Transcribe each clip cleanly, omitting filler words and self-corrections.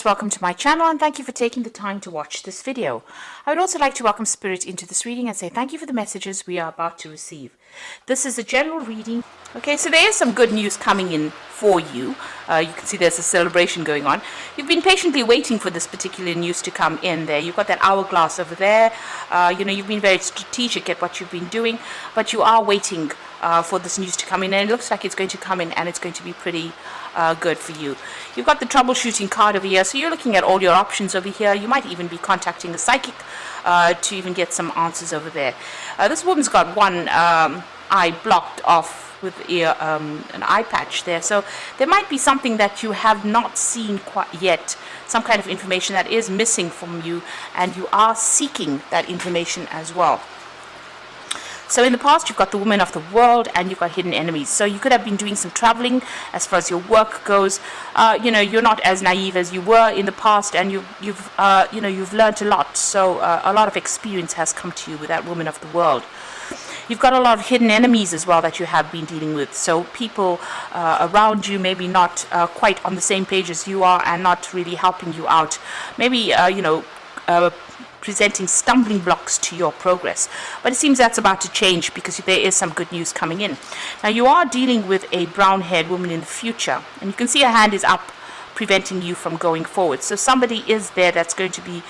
Welcome to my channel and thank you for taking the time to watch this video. I would also like to welcome Spirit into this reading and say thank you for the messages we are about to receive. This is a general reading. Okay, so there is some good news coming in for you. You can see there's a celebration going on. You've been patiently waiting for this particular news to come in there. You've got that hourglass over there. You've been very strategic at what you've been doing, but you are waiting for this news to come in, and it looks like it's going to come in and it's going to be pretty good for you. You've got the troubleshooting card over here, so you're looking at all your options over here. You might even be contacting a psychic to even get some answers over there. This woman's got one eye blocked off with an eye patch there, so there might be something that you have not seen quite yet, some kind of information that is missing from you, and you are seeking that information as well. So in the past, you've got the woman of the world and you've got hidden enemies. So you could have been doing some traveling as far as your work goes. You're not as naive as you were in the past, and you've learned a lot. So a lot of experience has come to you with that woman of the world. You've got a lot of hidden enemies as well that you have been dealing with. So people around you maybe not quite on the same page as you are and not really helping you out. Maybe, presenting stumbling blocks to your progress. But it seems that's about to change because there is some good news coming in. Now you are dealing with a brown-haired woman in the future, and you can see her hand is up preventing you from going forward. So somebody is there that's going to be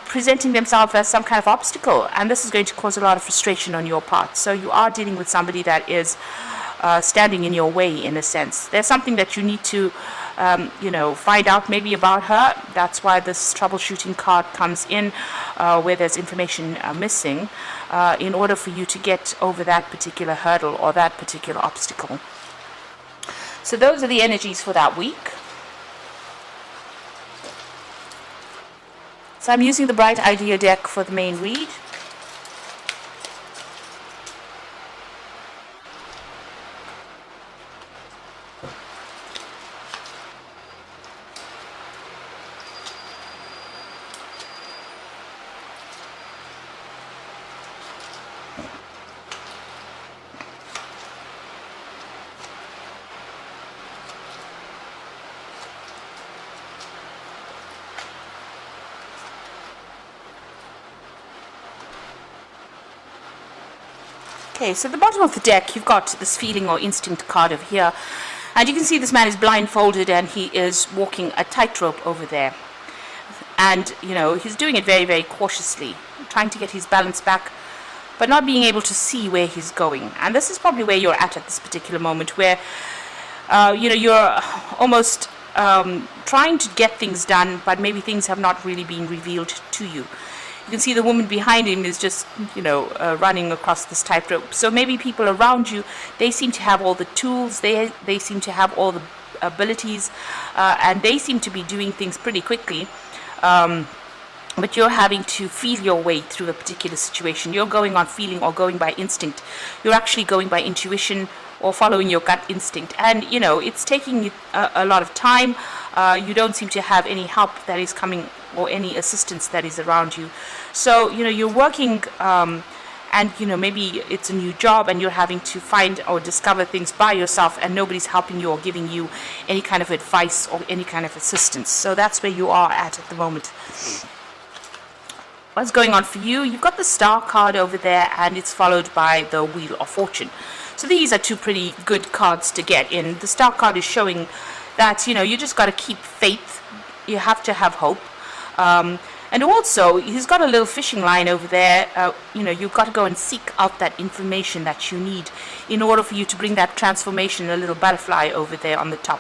presenting themselves as some kind of obstacle, and this is going to cause a lot of frustration on your part. So you are dealing with somebody that is standing in your way in a sense. There's something that you need to find out maybe about her. That's why this troubleshooting card comes in, where there's information missing, in order for you to get over that particular hurdle or that particular obstacle. So those are the energies for that week. So I'm using the Bright Idea deck for the main read. Okay, so at the bottom of the deck, you've got this feeling or instinct card over here. And you can see this man is blindfolded and he is walking a tightrope over there. And, he's doing it very, very cautiously, trying to get his balance back, but not being able to see where he's going. And this is probably where you're at this particular moment, where, you're almost trying to get things done, but maybe things have not really been revealed to you. You can see the woman behind him is just, running across this tightrope. So maybe people around you, they seem to have all the tools, they seem to have all the abilities, and they seem to be doing things pretty quickly. But you're having to feel your way through a particular situation. You're going on feeling or going by instinct. You're actually going by intuition or following your gut instinct. And, it's taking a lot of time. You don't seem to have any help that is coming or any assistance that is around you. So, you're working and, maybe it's a new job and you're having to find or discover things by yourself, and nobody's helping you or giving you any kind of advice or any kind of assistance. So that's where you are at the moment. What's going on for you? You've got the Star card over there, and it's followed by the Wheel of Fortune. So these are two pretty good cards to get in. The Star card is showing that, you just got to keep faith. You have to have hope. And also, he's got a little fishing line over there. You've got to go and seek out that information that you need in order for you to bring that transformation, a little butterfly over there on the top.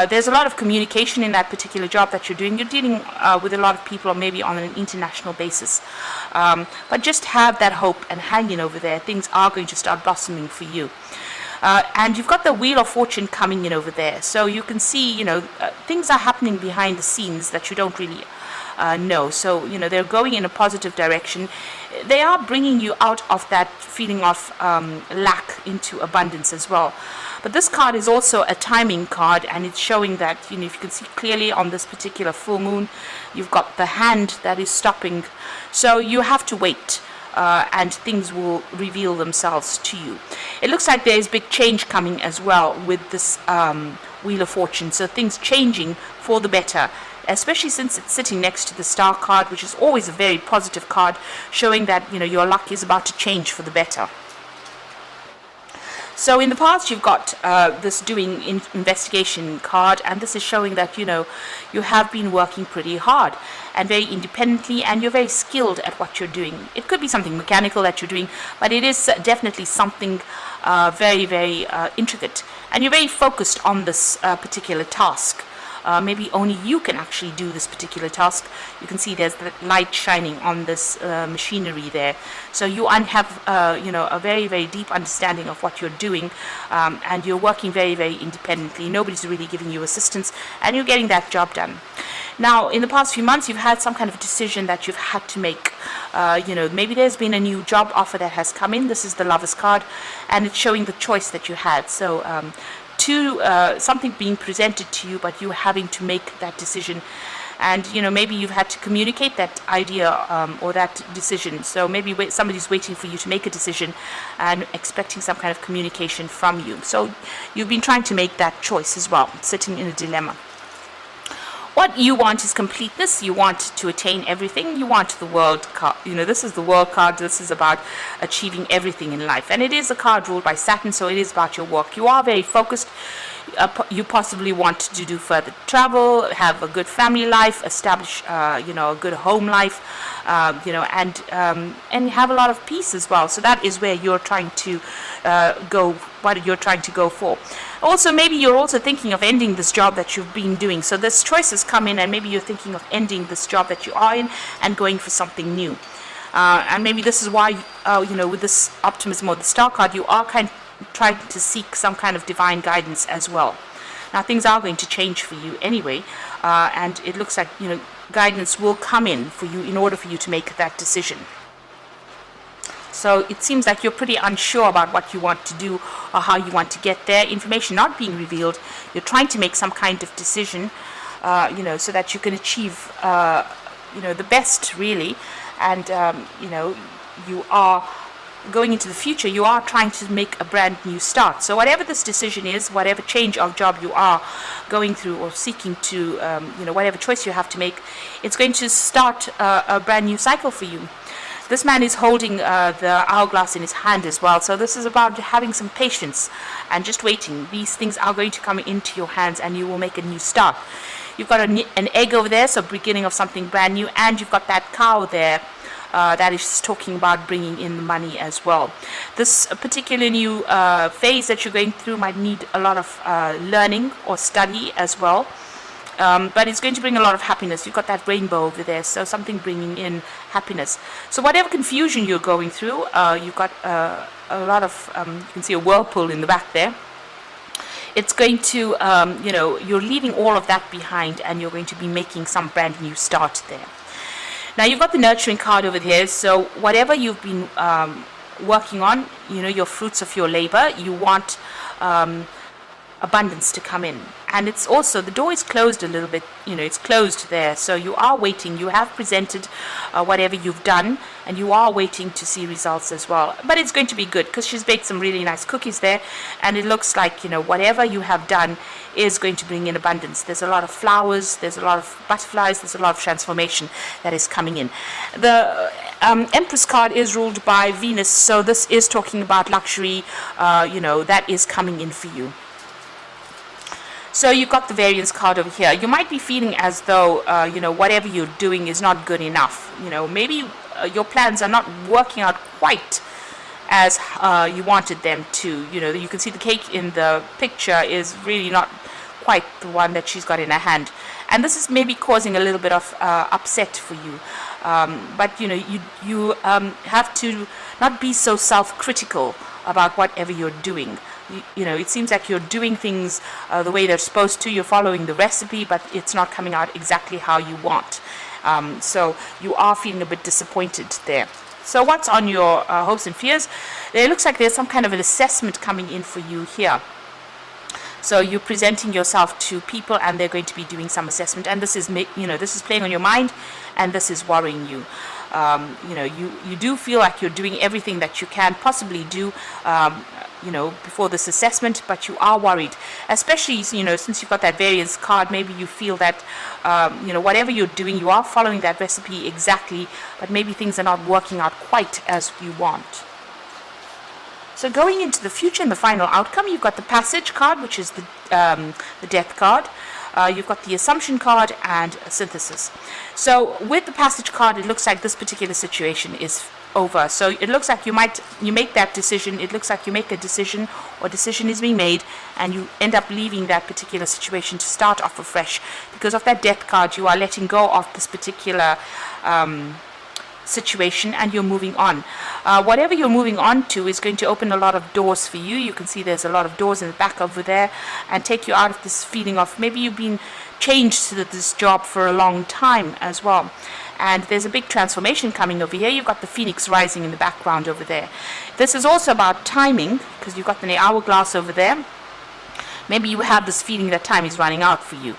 There's a lot of communication in that particular job that you're doing. You're dealing with a lot of people, or maybe on an international basis. But just have that hope and hang in over there. Things are going to start blossoming for you. And you've got the Wheel of Fortune coming in over there. So you can see, things are happening behind the scenes that you don't really know. So, they're going in a positive direction. They are bringing you out of that feeling of lack into abundance as well. But this card is also a timing card, and it's showing that, if you can see clearly on this particular full moon, you've got the hand that is stopping. So you have to wait. And things will reveal themselves to you. It looks like there's big change coming as well with this Wheel of Fortune. So things changing for the better especially since it's sitting next to the star card, which is always a very positive card, showing that, your luck is about to change for the better. So in the past, you've got this doing investigation card, and this is showing that, you have been working pretty hard and very independently, and you're very skilled at what you're doing. It could be something mechanical that you're doing, but it is definitely something very, very intricate, and you're very focused on this particular task. Maybe only you can actually do this particular task. You can see there's the light shining on this machinery there. So you have, a very, very deep understanding of what you're doing, and you're working very, very independently. Nobody's really giving you assistance, and you're getting that job done. Now, in the past few months, you've had some kind of decision that you've had to make. Maybe there's been a new job offer that has come in. This is the Lover's card, and it's showing the choice that you had. So, something being presented to you, but you having to make that decision, and maybe you've had to communicate that idea or that decision. So maybe somebody's waiting for you to make a decision and expecting some kind of communication from you. So you've been trying to make that choice as well, sitting in a dilemma. What you want is completeness. You want to attain everything. You want the world card. This is the world card. This is about achieving everything in life. And it is a card ruled by Saturn, so it is about your work. You are very focused. You possibly want to do further travel, have a good family life, establish, a good home life, and have a lot of peace as well. So that is where you're trying to go, what you're trying to go for. Also, maybe you're also thinking of ending this job that you've been doing. So this choices come in, and maybe you're thinking of ending this job that you are in and going for something new. And maybe this is why, with this optimism or the star card, you are trying to seek some kind of divine guidance as well. Now, things are going to change for you anyway, and it looks like, guidance will come in for you in order for you to make that decision. So it seems like you're pretty unsure about what you want to do or how you want to get there. Information not being revealed. You're trying to make some kind of decision, so that you can achieve, the best, really. And, you are going into the future. You are trying to make a brand new start. So whatever this decision is, whatever change of job you are going through or seeking to, whatever choice you have to make, it's going to start a brand new cycle for you. This man is holding the hourglass in his hand as well. So this is about having some patience and just waiting. These things are going to come into your hands, and you will make a new start. You've got an egg over there, so beginning of something brand new, and you've got that cow there that is talking about bringing in the money as well. This particular new phase that you're going through might need a lot of learning or study as well. But it's going to bring a lot of happiness. You've got that rainbow over there, so something bringing in happiness. So whatever confusion you're going through, you've got a lot of, you can see a whirlpool in the back there. It's going to, you're leaving all of that behind, and you're going to be making some brand new start there. Now, you've got the nurturing card over here, so whatever you've been working on, your fruits of your labor, you want abundance to come in. And it's also, the door is closed a little bit, it's closed there, so you are waiting. You have presented whatever you've done, and you are waiting to see results as well. But it's going to be good, because she's baked some really nice cookies there, and it looks like, whatever you have done is going to bring in abundance. There's a lot of flowers, there's a lot of butterflies, there's a lot of transformation that is coming in. The Empress card is ruled by Venus, so this is talking about luxury, that is coming in for you. So you've got the variance card over here. You might be feeling as though, whatever you're doing is not good enough. Maybe your plans are not working out quite as you wanted them to. You can see the cake in the picture is really not quite the one that she's got in her hand. And this is maybe causing a little bit of upset for you. But, you have to not be so self-critical about whatever you're doing. It seems like you're doing things the way they're supposed to. You're following the recipe, but it's not coming out exactly how you want. So you are feeling a bit disappointed there. So what's on your hopes and fears? It looks like there's some kind of an assessment coming in for you here. So you're presenting yourself to people, and they're going to be doing some assessment. And this is, this is playing on your mind, and this is worrying you. you do feel like you're doing everything that you can possibly do, before this assessment, but you are worried, especially, since you've got that variance card. Maybe you feel that, whatever you're doing, you are following that recipe exactly, but maybe things are not working out quite as you want. So going into the future and the final outcome, you've got the passage card, which is the death card. You've got the assumption card and synthesis. So with the passage card, it looks like this particular situation is over. So it looks like you make that decision. It looks like you make a decision, or decision is being made, and you end up leaving that particular situation to start off afresh. Because of that death card, you are letting go of this particular situation, and you're moving on. Whatever you're moving on to is going to open a lot of doors for you. You can see there's a lot of doors in the back over there, and take you out of this feeling of maybe you've been changed to this job for a long time as well. And there's a big transformation coming over here. You've got the phoenix rising in the background over there. This is also about timing, because you've got the hourglass over there. Maybe you have this feeling that time is running out for you.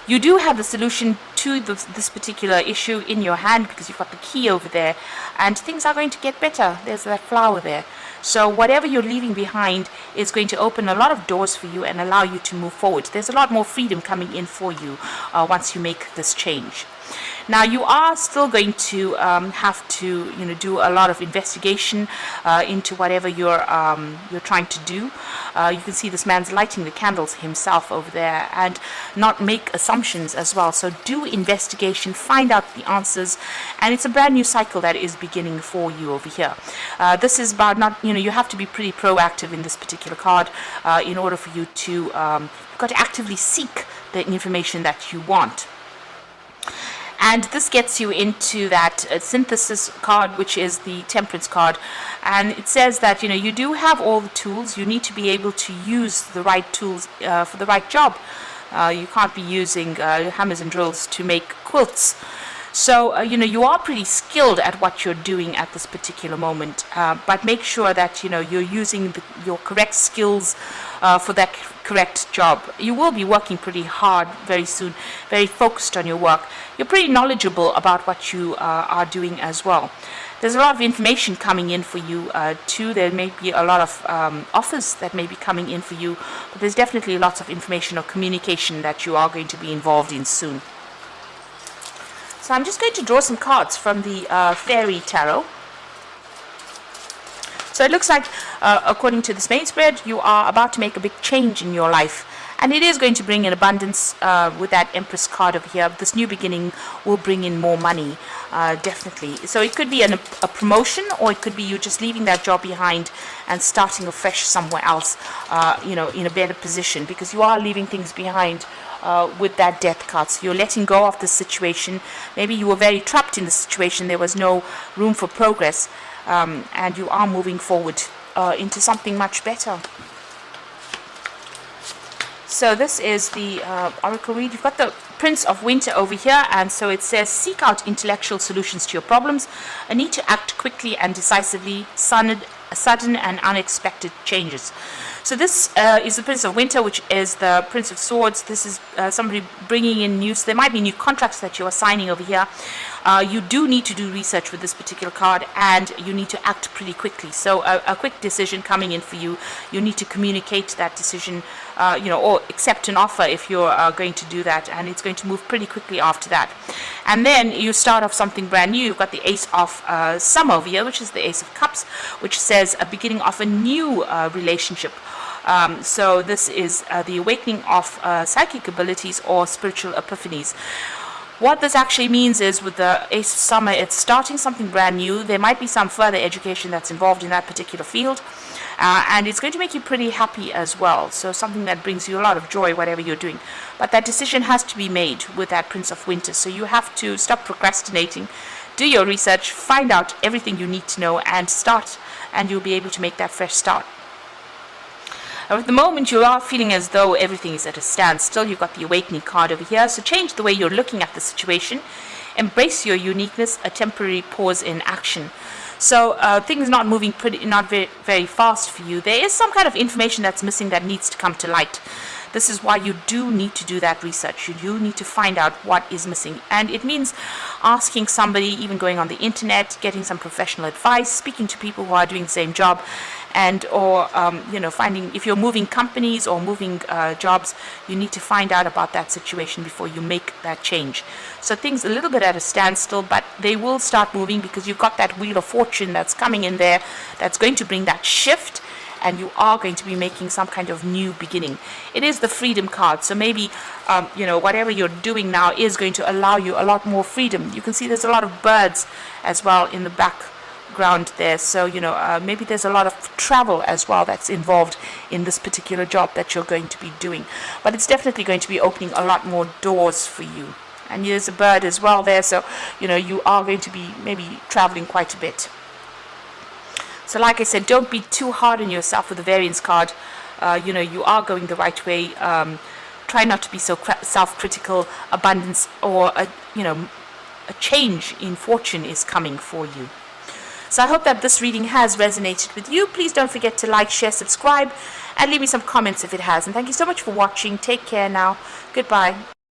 You do have the solution to this particular issue in your hand, because you've got the key over there, and things are going to get better. There's that flower there. So whatever you're leaving behind is going to open a lot of doors for you and allow you to move forward. There's a lot more freedom coming in for you once you make this change. Now, you are still going to have to, do a lot of investigation into whatever you're trying to do. You can see this man's lighting the candles himself over there, and not make assumptions as well. So do investigation, find out the answers, and it's a brand new cycle that is beginning for you over here. This is about you have to be pretty proactive in this particular card in order for you to, you've got to actively seek the information that you want. And this gets you into that synthesis card, which is the temperance card. And it says that, you do have all the tools. You need to be able to use the right tools for the right job. You can't be using hammers and drills to make quilts. So, you are pretty skilled at what you're doing at this particular moment. But make sure that, you're using your correct skills for that correct job. You will be working pretty hard very soon, very focused on your work. You're pretty knowledgeable about what you are doing as well. There's a lot of information coming in for you too. There may be a lot of offers that may be coming in for you, but there's definitely lots of information or communication that you are going to be involved in soon. So I'm just going to draw some cards from the Fairy Tarot. So it looks like, according to this main spread, you are about to make a big change in your life. And it is going to bring in abundance with that Empress card over here. This new beginning will bring in more money, definitely. So it could be a promotion, or it could be you just leaving that job behind and starting afresh somewhere else, in a better position, because you are leaving things behind with that death card. So you're letting go of the situation. Maybe you were very trapped in the situation. There was no room for progress, and you are moving forward into something much better. So this is the Oracle read. You've got the Prince of Winter over here, and so it says, seek out intellectual solutions to your problems, a need to act quickly and decisively, sudden and unexpected changes. So this is the Prince of Winter, which is the Prince of Swords. This is somebody bringing in news. There might be new contracts that you are signing over here. You do need to do research with this particular card, and you need to act pretty quickly. So a quick decision coming in for you. You need to communicate that decision, or accept an offer if you're going to do that, and it's going to move pretty quickly after that. And then you start off something brand new. You've got the Ace of Summer over here, which is the Ace of Cups, which says a beginning of a new relationship. So this is the awakening of psychic abilities or spiritual epiphanies. What this actually means is, with the Ace of Summer, it's starting something brand new. There might be some further education that's involved in that particular field, and it's going to make you pretty happy as well. So something that brings you a lot of joy, whatever you're doing. But that decision has to be made with that Prince of Winter. So you have to stop procrastinating, do your research, find out everything you need to know, and start, and you'll be able to make that fresh start. At the moment, you are feeling as though everything is at a standstill. You've got the Awakening card over here. So change the way you're looking at the situation. Embrace your uniqueness, a temporary pause in action. So things not moving not very fast for you. There is some kind of information that's missing that needs to come to light. This is why you do need to do that research. You do need to find out what is missing. And it means asking somebody, even going on the internet, getting some professional advice, speaking to people who are doing the same job, and or finding, if you're moving companies or moving jobs, you need to find out about that situation before you make that change. So things a little bit at a standstill, but they will start moving because you've got that wheel of fortune that's coming in there, that's going to bring that shift, and you are going to be making some kind of new beginning. It is the freedom card, so maybe whatever you're doing now is going to allow you a lot more freedom. You can see there's a lot of birds as well in the background there, so maybe there's a lot of travel as well that's involved in this particular job that you're going to be doing, but it's definitely going to be opening a lot more doors for you. And there's a bird as well there, so you are going to be maybe traveling quite a bit. So like I said, don't be too hard on yourself with the variance card. You are going the right way. Try not to be so self-critical. Abundance or a change in fortune is coming for you. So I hope that this reading has resonated with you. Please don't forget to like, share, subscribe, and leave me some comments if it has. And thank you so much for watching. Take care now. Goodbye.